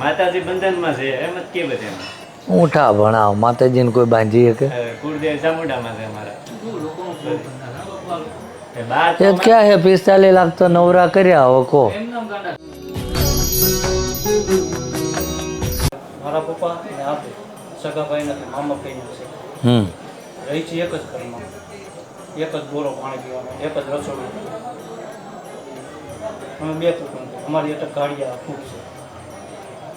માતાજી બંધનમાં છે એમ જ કે બધે ઊંઠા ભણાવ માતાજીને કોઈ બાંધી શકે કુળદેવ ચામુંડામાં છે અમારા એ ક્યાં હે 45 લાખ તો નવરા કર્યા હવે કો મારા પપ્પા ને આપે સગાભાઈ નથી મામા ભાઈ છે રહી છે એક જ ઘરમાં એક જ બોરો પાણી પીવાનો એક જ રસોડું અમે 2 કુટુંબ અમારી એક ગાડિયા ખૂબ છે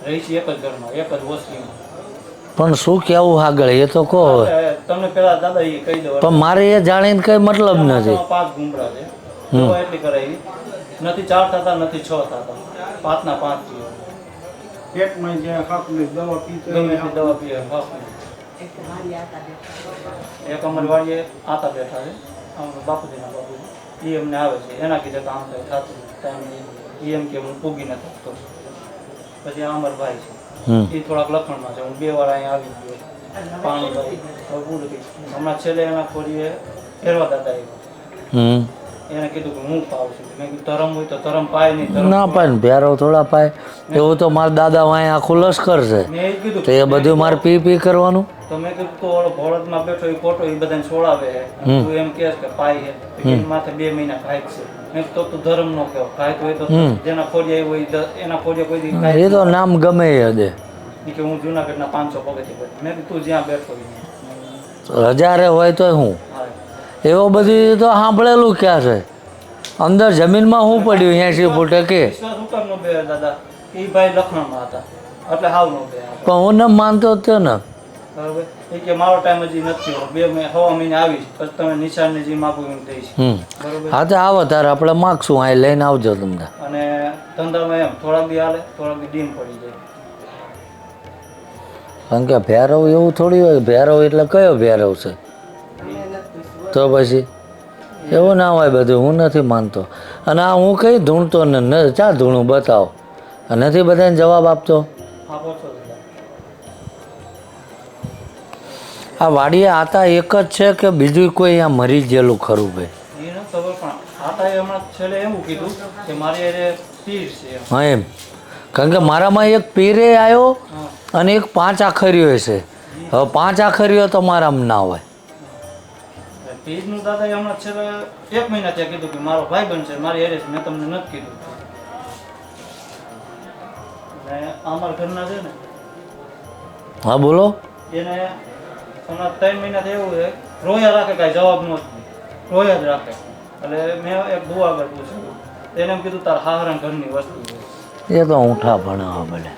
રહી છે એક જ ઘરમાં એક જ વસ્તીમાં પણ શું કેવું આગળ એ તો કહો તમને પેલા દાદા એ કહી દો પણ મારે એ જાણીને કઈ મતલબ નથી 5 ગુમરા છે દવા એટલી કરાવી નથી 4 થતા નથી 6 થતા 5 ના 5 થયો પેટમાં જ્યાં ખાકલી દવા પીતો દવા પીએ એક અમારી વાડીએ આતા બેઠા છે બાપુજીના બાપુજી એ અમને આવે છે એના કીધે કામ થાય થતું ટાઈમ એમ કે હું પૂગી ન થતો પછી આ અમર ભાઈ છે એ થોડાક લખણમાં છે હું 2 વાર અહીંયા આવી ગયો પાણી ભાઈ પૂરું થયું હમણાં છેલ્લે એના ખોરીએ ફેરવા દાદા આવ્યો એને કીધું કે હું પાઉં છું મેં કીધું ધરમ હોય તો ધરમ પાય નહીં ના પાય ને ભેરો થોડા પાય એવું તો મારા દાદા વાંય આખું લશ્કર છે મેં એ કીધું તો એ બધું મારે પી કરવાનું તો મેં કીધું તો ઓલો ભોળતમાં બેઠો એ ખોટો એ બધાને છોડાવે તું એમ કહે કે પાય છે એની માથે 2 મહિના ઘાય છે મેં તો તું ધર્મ નો કહો ઘાય હોય તો જેના ખોડિયા હોય એના ખોડિયા કોઈ દી એ તો નામ ગમે એ દે કે હું જુનાગઢના 500 પગથિયા મેં કીધું તું જ્યાં બેઠો 1000 હોય તો હું એવો બધી તો સાંભળેલું ક્યાં છે અંદર જમીનમાં શું પડ્યું 80 ફૂટ કે દાદા એ ભાઈ લખણમાં હતા એટલે હાવ નો બે પણ હું ન માનતો હતો ને બરાબર એ કે મારો ટાઈમ હજી નથી 2 મહિને આવીશ પછી તમે નિશાળને જે માગું એમ દઈશ બરાબર હા તો આવો તારે આપણે માગશું અહીં લઈને આવજો તમને અને ધંધામાં એમ થોડાક દી હાલે થોડાક દી ડીમ પડી જાય કારણ કે ભેરવ એવું થોડી હોય ભેરવ એટલે કયો ભેરવ છે તો પછી એવું ના હોય બધું હું નથી માનતો અને આ હું કઈ ધૂણતો ને ચા ધૂણું બતાવો નથી બધાને જવાબ આપતો આ વાડીએ આતા એક જ છે કે બીજું કોઈ અહીંયા મરી ગયેલું ખરું ભાઈ હા એમ કારણ કે મારામાં એક પીરે આવ્યો અને એક 5 આખરીઓ છે હવે 5 આખરીઓ તો મારામાં ના હોય પીરનું દાદા હમણાં છેલ્લે 1 મહિના ત્યાં કીધું કે મારો ભાઈ બનશે મારી હેરેસ મેં તમને નથી કીધું અને અમારા ઘરના છે ને હા બોલો એને હમણાં 3 મહિનાથી એવું છે રોયા રાખે કાંઈ જવાબ નો રોયા જ રાખે એટલે મેં એક બહુ આગળ પૂછ્યું એને એમ કીધું તારા હારા ઘરની વસ્તુ એ તો ઊંઠા ભણાવવા બને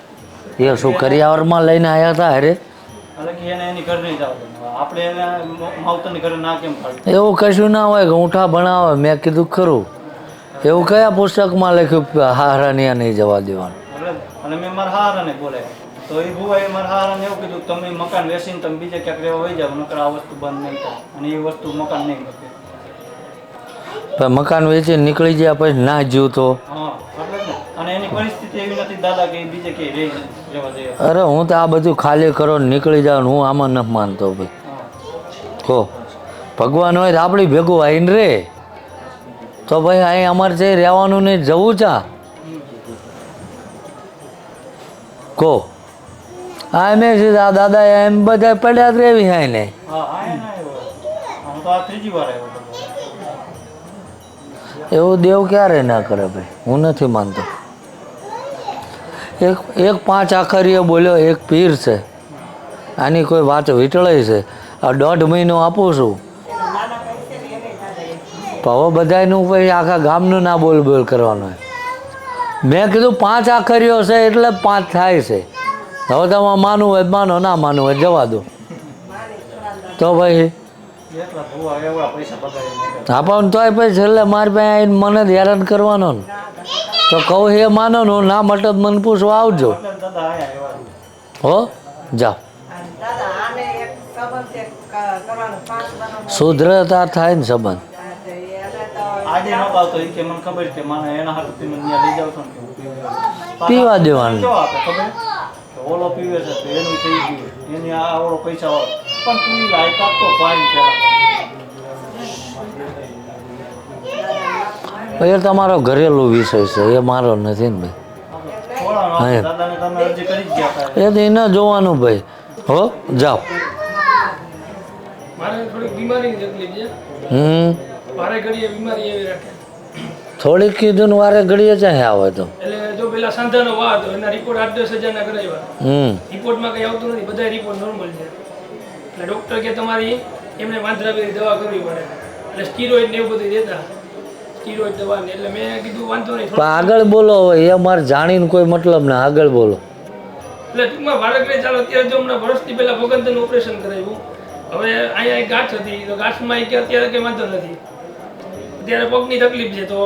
એ શું કરિયાવરમાં લઈને આવ્યા હતા અરે એટલે કે એને એની ઘર નહીં જવા દે આપણે એને માવતરની ઘરે ના કેમ પાડ્યું એવું કશું ના હોય કે ઊંઠા ભણાવે મેં કીધું ખરું એવું કયા પુસ્તકમાં લખ્યું હારાની નહીં જવા દેવાનું અને મેં મારા હારાને બોલાવ્યા તો એ ભુવાએ મારા હારાને એવું કીધું તમે મકાન વેચીને તમે બીજે ક્યાંક રહેવા વહી જાવ નકર આ વસ્તુ બંધ નહીં થાય અને એ વસ્તુ મકાન નહીં મૂકે પણ મકાન વેચીને નીકળી ગયા પછી ના જીવ તો હા એટલે જ ને અને એની પરિસ્થિતિ એવી નથી દાદા કે બીજે ક્યાંય રહેવા દે અરે હું તો આ બધું ખાલી કરો નીકળી જાઉં હું આમાં નથી માનતો ભાઈ કહો ભગવાન હોય તો આપણી ભેગું આવીને રે તો ભાઈ અહીં અમારે જે રહેવાનું નહીં જવું ચા કહો હા એમ સીધા દાદા એમ બધા પડ્યા જ રહેવી હા ને એવું દેવ ક્યારે ના કરે ભાઈ હું નથી માનતો એક 5 આખરીએ બોલ્યો એક પીર છે આની કોઈ વાત વીટળાઈ છે આ 1.5 મહિનો આપું છું હવે બધાનું પછી આખા ગામનું ના બોલ કરવાનું મેં કીધું 5 આખરીઓ છે એટલે 5 થાય છે હવે તમારે માનવું હોય માનો ના માનવું હોય જવા દો તો ભાઈ આપણ તોય પછી છેલ્લે મારી પાસે આવીને મને જ હેરાન કરવાનો ને તો કહું એ માનો ને ના મટે મને પૂછવા આવજો હો જાઓ સુધરતા થાય ને સંબંધ પીવા દેવાનું ઓલો પીવે છે તો એનું થઈ ગયું એની આ ઓલો પૈસા વાળો પણ તું લાયકાત તો ફાઈન પેલા એ તમારો ઘરેલું વિષય છે એ મારો નથી ને ભાઈ મોડા હા. દાદાને તમે અરજી કરી જ ગયા હતા. એ તો એને જોવાનું ભાઈ. હો જાઓ. મારે થોડીક બીમારીની તકલીફ છે. મારે ઘડીએ બીમારી એવી રાખે થોડીક કીધું ને વારે ઘડીએ ચાહે આવે તો. એટલે જો પેલા સાંધાનો વા હતો એના રિપોર્ટ 8-10 હજારના કરાવ્યા. રિપોર્ટમાં કંઈ આવતું નથી, બધા રિપોર્ટ નોર્મલ છે. એટલે ડૉક્ટર કે તમારી એમને વાંદરાવેરી દવા કરવી પડે, એટલે સ્ટીરોઇડ ને એવું બધું દેતા, સ્ટીરોઇડ દવા ને. એટલે મેં કીધું વાંધો નહીં, પણ આગળ બોલો હવે, એ મારે જાણીને કોઈ મતલબ ના, આગળ બોલો. એટલે ટૂંકમાં બાળકને ચાલો અત્યારે જો હમણાં વર્ષથી પહેલા ભગંતરનું ઓપરેશન કરાવ્યું. હવે અહીંયા એક ગાંઠ હતી, તો ગાંઠમાં એ કે અત્યારે કંઈ વાંધો નથી, અત્યારે પગની તકલીફ છે. તો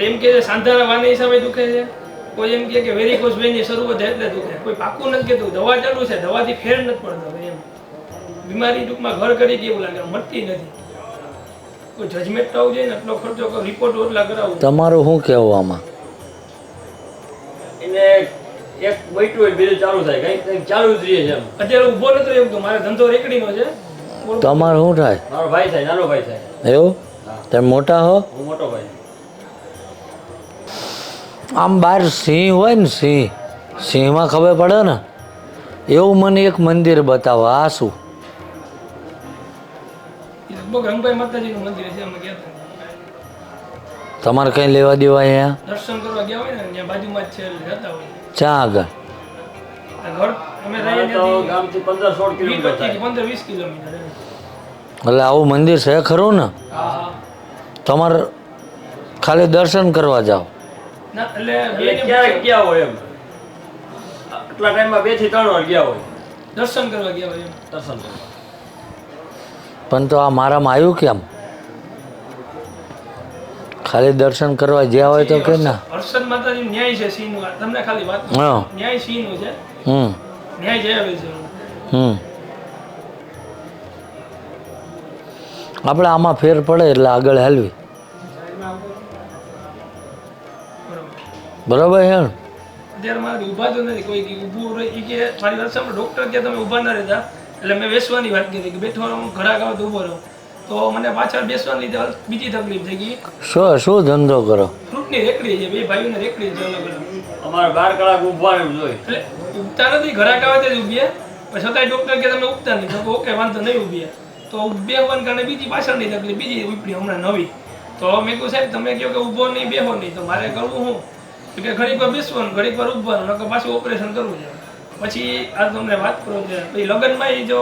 એમ કે સાંધાના વાની હિસાબે દુખે છે, કોઈ એમ કે વેરિકોઝ વેનની શરૂઆત એટલે દુખે, કોઈ પાકું નથી કહેતું. દવા ચાલુ છે, દવાથી ફેર નથી પડતો. એમ બીમારી ટૂંકમાં ઘર કરી કે એવું લાગે, મટતી નથી. કોઈ જજમેન્ટ થવું જોઈએ ને, એટલો ખર્ચો કરો, રિપોર્ટ ઓટલા કરાવવું. તમારું શું કહેવું આમાં? એને એક બેઠું હોય બીજું ચાલુ થાય, કંઈક ચાલુ જ રહે છે એમ. અત્યારે ઊભો નતો રહ્યો તો મારે ધંધો રેકડીનો છે. તમારું શું થાય? મારો ભાઈ થાય, નાનો ભાઈ થાય. એવું? તમે મોટા હો? હું મોટો ભાઈ. આમ બહાર સિંહ હોય ને, સિંહમાં ખબર પડે ને, એવું મને એક મંદિર બતાવો. આ શું? લગભગ રંગભાઈ માતાજીનું મંદિર છે, અમે ગયા હતા. તમારે કંઈ લેવા દેવા અહીંયા? દર્શન કરવા ગયા હોય ને, ત્યાં બાજુમાં જ છે, એટલે જતા હોય. ચા આગળ? આ ઘર અમે રહીએ તો ત્યાંથી ગામથી 15-16 કિલોમીટર 20-25 થાય. 15-20 કિલોમીટર એમ. એટલે આવું મંદિર છે ખરું ને? હા. તમારે ખાલી દર્શન કરવા જાઓ? ના એટલે એટલે ક્યારેક ગયા હોય એમ, આટલા ટાઈમમાં 2 થી 3 વાર ગયા હોય દર્શન કરવા ગયા હોય એમ. દર્શન કરવા. પણ તો આ મારામાં આવ્યું કેમ? ખાલી દર્શન કરવા જ્યાં હોય તો કે ના? હર્ષદ માતાજી ન્યાય છે સિંહનું. તમને ખાલી વાત કરું. હા. ન્યાય સિંહનું છે, હમ ન્યાય જય આવે છે. હમ આપણે આમાં ફેર પડે એટલે આગળ હાલવી. બરોબર. બરાબર છે ને? અત્યારે મારે ઊભા તો નથી, કોઈ કે ઊભું રહે ઈ કે મારી વાત સાંભળો, ડૉક્ટર કે તમે ઊભા ના રહેતા. એટલે મેં બેસવાની વાત કરી કે બેઠવાનો હું ઘરાક આવે તો ઊભો રહું. તો મને પાછળ બેસવાને લીધે બીજી તકલીફ થઈ ગઈ. શું ધંધો કરો? ફ્રૂટની રેકડી છે, બે ભાઈઓને રેકડી છે અલગ અલગ. અમારે 12 કલાક ઊભવાનું જોઈએ. એટલે ઉગતા નથી, ઘરાક આવે તે જ ઊભીએ. પણ છતાંય ડૉક્ટર કે તમે ઉગતા નહીં. તો ઓકે વાંધો નહીં ઊભીએ. તો બેહવાને કારણે બીજી પાછળની તકલીફ બીજી ઉપડી હમણાં નવી. તો મેં કહ્યું સાહેબ તમે કહો કે ઊભો નહીં બેહો નહીં, તો મારે કરવું શું? કે ઘડીક વાર બેસવાનું, ઘડીક વાર ઊભવાનું, નકર પાછું ઓપરેશન કરવું છે. પછી આ તમને વાત કરું છે, પછી લગ્નમાં જો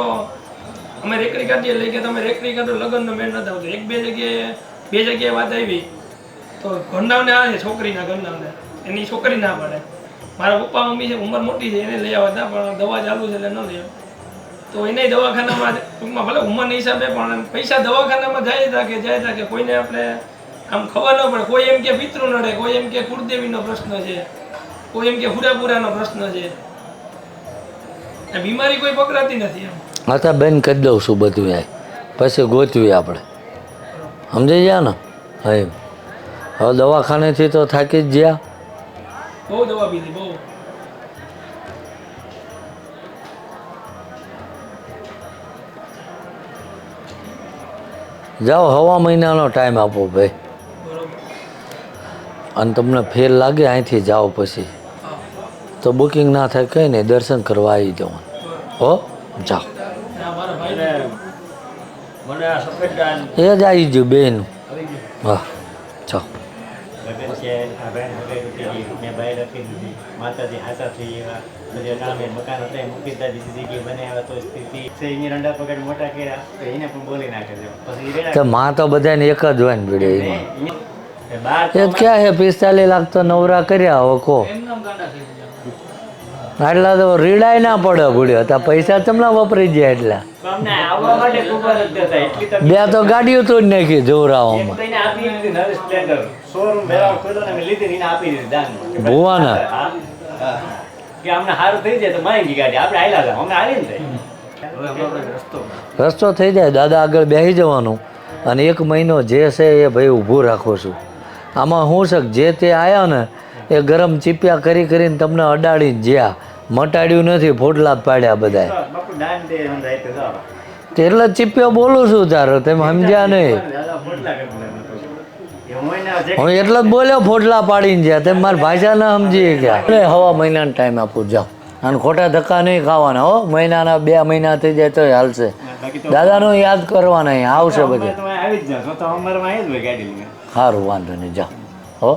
અમે રેકડી કાઢીએ લઈ કે તમે રેકડી કાઢો, લગ્નનો મેળ નથી આવતો. બે જગ્યાએ વાત આવી. તો ઘરનાવને આવે છે, છોકરીના ઘરનાવને, એની છોકરી ના પાડે. મારા પપ્પા મમ્મી છે, ઉંમર મોટી છે, એને લઈ આવ્યા હતા, પણ દવા ચાલુ છે એટલે ન લઈ. તો એને દવાખાનામાં ટૂંકમાં ભલે ઉંમરના હિસાબે પણ પૈસા દવાખાનામાં જાય કે કોઈને આપણે આમ ખબર ન પડે. કોઈ એમ કે પિતૃ નડે, કોઈ એમ કે કુળદેવીનો પ્રશ્ન છે, કોઈ એમ કે હુરાપુરાનો પ્રશ્ન છે. બીમારી કોઈ પકડાતી નથી એમ. હા તો બેન કરી દઉં છું બધું આ, પછી ગોતવી આપણે. સમજી ગયા ને? હા એમ. હવે દવાખાનેથી તો થાકી જ ગયા. બહુ દવા પીધી, બહુ. જાઓ, હવા મહિનાનો ટાઈમ આપો ભાઈ. બરોબર. અને તમને ફેર લાગે અહીંથી જાઓ પછી હા. તો બુકિંગ ના થાય કંઈ નહીં, દર્શન કરવા આવી જવાનું. હો જાઓ. આ મારા ભાઈ અને મને આ સફેદ દાન એ જ આવી ગયું બેન. આવી ગયું. હા જાઓ. લગ્ન છે, આ ભાઈ લગાવી દીધી, મેં ભાઈ રાખી દીધી, માતાજી હાથા થઈ એવા બધે નામે મકાન હતા એ મૂકી દીધા, બીજી જગ્યાએ બનાવ્યા તો સ્થિતિ છે એની રંડા પકડ મોટા કર્યા તો એને પણ બોલી નાખે છે. પછી રેડા તો માં તો બધાને એક જ હોય ને ભીડે એમાં. એ બાર એ ક્યાં હે 45 લાખ તો નવરા કર્યા હવે કહો. એમનામ ગાંડા થઈ ગયા. આટલા તો રીડાય ના પડે ભૂડ્યો તો પૈસા તમને વપરાઈ જાય એટલા. અમને આવવા માટે ખૂબ જ હતા એટલી તક બે તો ગાડીઓ તો જ નાખી એક જોરાઓમાં. તો એને આપી દીધી નવી સ્પ્લેન્ડર શોરૂમ ભેરાવ ખોલ્યો ને મેં લીધી ને એને આપી દીધી દાનમાં. ભુવાના? હા. હા. કે અમને સારું થઈ જાય તો માંગી ગાડી આપણે હાલ્યા જાવ અમે હાલી ને જાય. હવે અમારો રસ્તો રસ્તો થઈ જાય દાદા આગળ બેસી જવાનું અને 1 મહિનો જે છે એ ભાઈ ઊભું રાખું છું. આમાં શું છે કે જે તે આવ્યા ને એ ગરમ ચીપિયા કરીને તમને અડાડીને જ્યાં મટાડ્યું નથી, ફોટલા જ પાડ્યા બધાય. બાપુ દાન દે અંદર આપ્યો જાવ. તે એટલે જ ચીપિયો બોલું છું તારો, તમે સમજ્યા નહીં. દાદા ફોટલા કરી દીધા નતો. એ હું એને જે હું એટલો જ બોલ્યો ફોટલા પાડીને જ્યાં તેમ મારા ભાષા ન સમજી ગયા એટલે હવા મહિનાનો ટાઈમ આપું જાઓ અને ખોટા ધક્કા નહીં ખાવાના હો મહિનાના 2 મહિના થઈ જાય તો હાલશે બાકી તો દાદાનું યાદ કરવાના અહીં આવશે બધે તમે આવી જ જાઓ તો અમારામાં આવી જ હોય ગાડી લઈને સારું વાંધો નહીં જાઓ હો